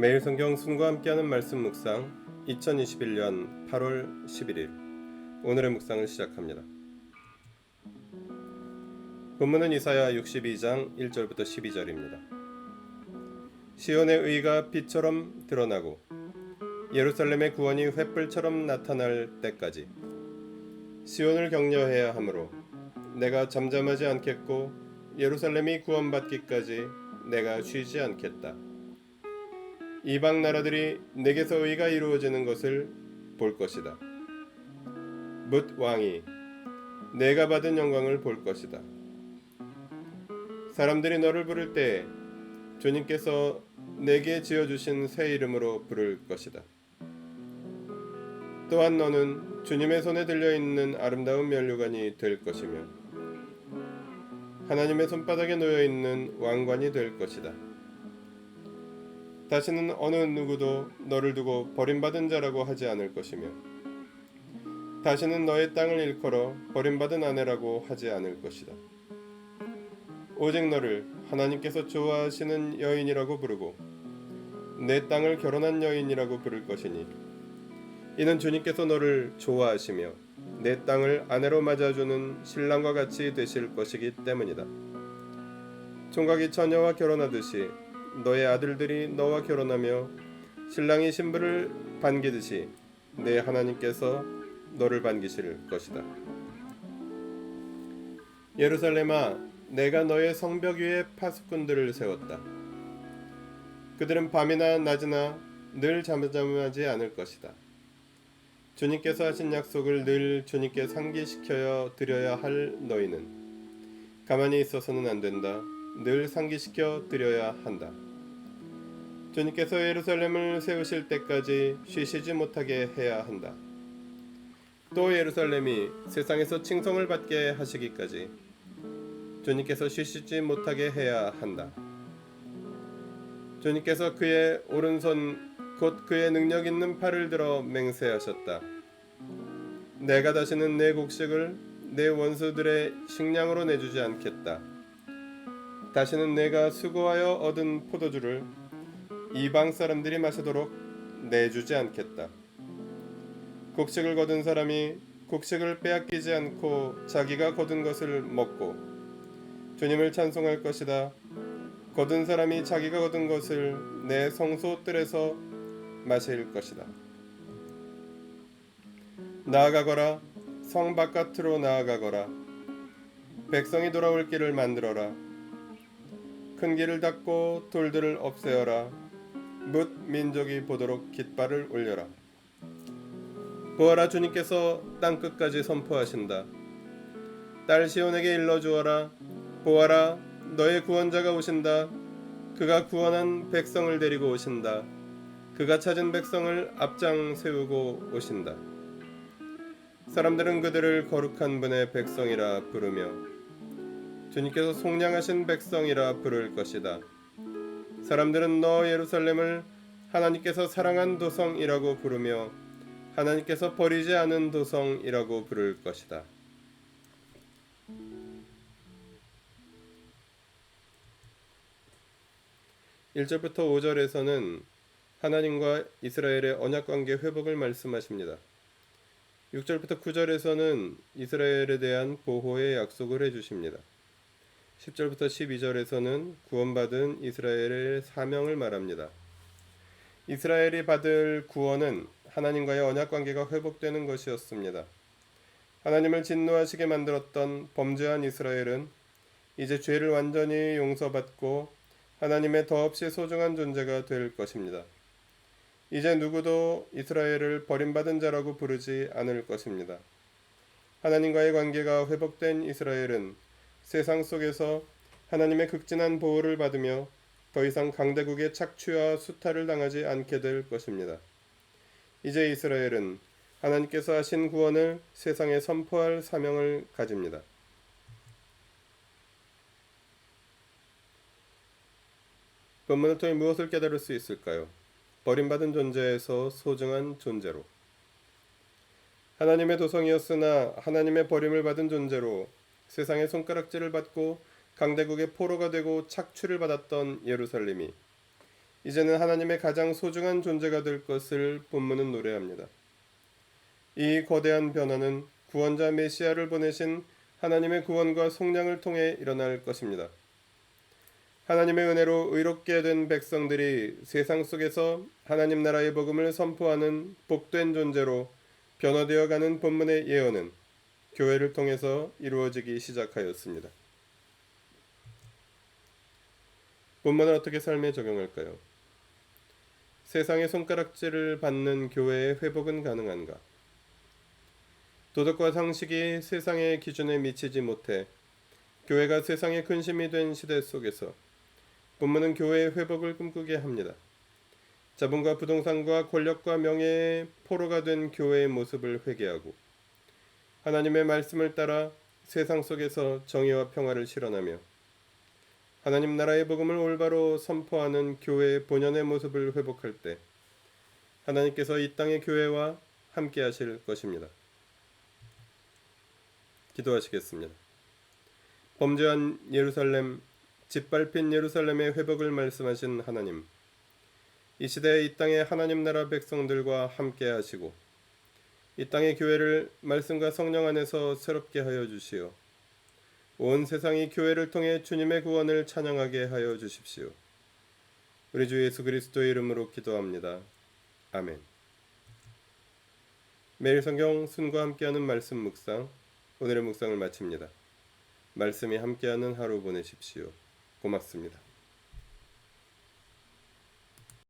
매일 성경 순과 함께하는 말씀 묵상 2021년 8월 11일 오늘의 묵상을 시작합니다. 본문은 이사야 62장 1절부터 12절입니다. 시온의 의가 빛처럼 드러나고 예루살렘의 구원이 횃불처럼 나타날 때까지 시온을 격려해야 하므로 내가 잠잠하지 않겠고 예루살렘이 구원받기까지 내가 쉬지 않겠다. 이방 나라들이 내게서 의가 이루어지는 것을 볼 것이다. 뭇 왕이 내가 받은 영광을 볼 것이다. 사람들이 너를 부를 때 주님께서 내게 지어주신 새 이름으로 부를 것이다. 또한 너는 주님의 손에 들려있는 아름다운 면류관이 될 것이며 하나님의 손바닥에 놓여있는 왕관이 될 것이다. 다시는 어느 누구도 너를 두고 버림받은 자라고 하지 않을 것이며 다시는 너의 땅을 일컬어 버림받은 아내라고 하지 않을 것이다. 오직 너를 하나님께서 좋아하시는 여인이라고 부르고 내 땅을 결혼한 여인이라고 부를 것이니 이는 주님께서 너를 좋아하시며 내 땅을 아내로 맞아주는 신랑과 같이 되실 것이기 때문이다. 총각이 처녀와 결혼하듯이 너의 아들들이 너와 결혼하며 신랑이 신부를 반기듯이 내 하나님께서 너를 반기실 것이다. 예루살렘아, 내가 너의 성벽 위에 파수꾼들을 세웠다. 그들은 밤이나 낮이나 늘 잠잠하지 않을 것이다. 주님께서 하신 약속을 늘 주님께 상기시켜 드려야 할 너희는 가만히 있어서는 안 된다. 늘 상기시켜 드려야 한다. 주님께서 예루살렘을 세우실 때까지 쉬시지 못하게 해야 한다. 또 예루살렘이 세상에서 칭송을 받게 하시기까지 주님께서 쉬시지 못하게 해야 한다. 주님께서 그의 오른손 곧 그의 능력 있는 팔을 들어 맹세하셨다. 내가 다시는 내 곡식을 내 원수들의 식량으로 내주지 않겠다. 다시는 내가 수고하여 얻은 포도주를 이방 사람들이 마시도록 내주지 않겠다. 곡식을 거둔 사람이 곡식을 빼앗기지 않고 자기가 거둔 것을 먹고 주님을 찬송할 것이다. 거둔 사람이 자기가 거둔 것을 내 성소 뜰에서 마실 것이다. 나아가거라. 성 바깥으로 나아가거라. 백성이 돌아올 길을 만들어라. 큰 길을 닫고 돌들을 없애어라. 뭇 민족이 보도록 깃발을 올려라. 보아라, 주님께서 땅끝까지 선포하신다. 딸 시온에게 일러주어라. 보아라, 너의 구원자가 오신다. 그가 구원한 백성을 데리고 오신다. 그가 찾은 백성을 앞장 세우고 오신다. 사람들은 그들을 거룩한 분의 백성이라 부르며 주님께서 속량하신 백성이라 부를 것이다. 사람들은 너 예루살렘을 하나님께서 사랑한 도성이라고 부르며 하나님께서 버리지 않은 도성이라고 부를 것이다. (1절부터 5절에서는) 하나님과 이스라엘의 언약관계 회복을 말씀하십니다. 6절부터 9절에서는 이스라엘에 대한 보호의 약속을 해주십니다. 10절부터 12절에서는 구원받은 이스라엘의 사명을 말합니다. 이스라엘이 받을 구원은 하나님과의 언약관계가 회복되는 것이었습니다. 하나님을 진노하시게 만들었던 범죄한 이스라엘은 이제 죄를 완전히 용서받고 하나님의 더없이 소중한 존재가 될 것입니다. 이제 누구도 이스라엘을 버림받은 자라고 부르지 않을 것입니다. 하나님과의 관계가 회복된 이스라엘은 세상 속에서 하나님의 극진한 보호를 받으며 더 이상 강대국의 착취와 수탈을 당하지 않게 될 것입니다. 이제 이스라엘은 하나님께서 하신 구원을 세상에 선포할 사명을 가집니다. 본문을 통해 무엇을 깨달을 수 있을까요? 버림받은 존재에서 소중한 존재로, 하나님의 도성이었으나 하나님의 버림을 받은 존재로 세상의 손가락질을 받고 강대국의 포로가 되고 착취를 받았던 예루살렘이 이제는 하나님의 가장 소중한 존재가 될 것을 본문은 노래합니다. 이 거대한 변화는 구원자 메시아를 보내신 하나님의 구원과 속량을 통해 일어날 것입니다. 하나님의 은혜로 의롭게 된 백성들이 세상 속에서 하나님 나라의 복음을 선포하는 복된 존재로 변화되어 가는 본문의 예언은 교회를 통해서 이루어지기 시작하였습니다. 본문을 어떻게 삶에 적용할까요? 세상의 손가락질을 받는 교회의 회복은 가능한가? 도덕과 상식이 세상의 기준에 미치지 못해 교회가 세상의 근심이 된 시대 속에서 본문은 교회의 회복을 꿈꾸게 합니다. 자본과 부동산과 권력과 명예의 포로가 된 교회의 모습을 회개하고 하나님의 말씀을 따라 세상 속에서 정의와 평화를 실현하며 하나님 나라의 복음을 올바로 선포하는 교회의 본연의 모습을 회복할 때 하나님께서 이 땅의 교회와 함께 하실 것입니다. 기도하시겠습니다. 범죄한 예루살렘, 짓밟힌 예루살렘의 회복을 말씀하신 하나님, 이 시대에 이 땅의 하나님 나라 백성들과 함께 하시고 이 땅의 교회를 말씀과 성령 안에서 새롭게 하여 주시어 온 세상이 교회를 통해 주님의 구원을 찬양하게 하여 주십시오. 우리 주 예수 그리스도의 이름으로 기도합니다. 아멘. 매일 성경 순과 함께하는 말씀 묵상, 오늘의 묵상을 마칩니다. 말씀이 함께하는 하루 보내십시오. 고맙습니다.